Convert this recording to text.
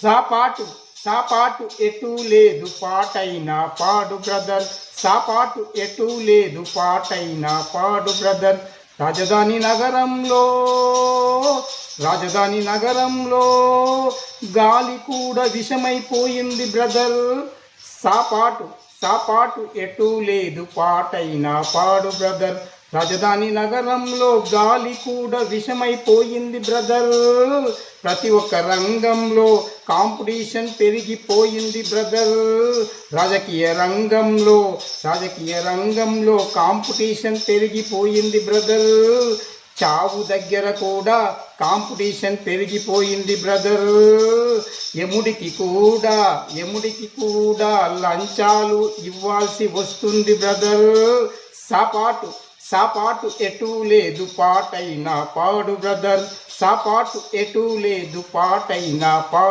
సాపాటు సాపాటు ఎటూ లేదు పాటైనా పాడు బ్రదర్. సాపాటు ఎటూ లేదు పాటైనా పాడు బ్రదర్. రాజధాని నగరంలో రాజధాని నగరంలో గాలి కూడా విషమైపోయింది బ్రదర్. సాపాటు సాపాటు ఎటూ లేదు పాటైనా పాడు బ్రదర్. రాజధాని నగరంలో గాలి కూడా విషమైపోయింది బ్రదర్. ప్రతి ఒక్క రంగంలో కాంపిటీషన్ పెరిగిపోయింది బ్రదర్. రాజకీయ రంగంలో కాంపిటీషన్ పెరిగిపోయింది బ్రదర్. చావు దగ్గర కూడా కాంపిటీషన్ పెరిగిపోయింది బ్రదర్. యముడికి కూడా లంచాలు ఇవ్వాల్సి వస్తుంది బ్రదర్. సాపాటు ఎటూ లేదు పాటైనా పాడు బ్రదర్. సాపాటు ఎటూ లేదు పాటైనా పాడు.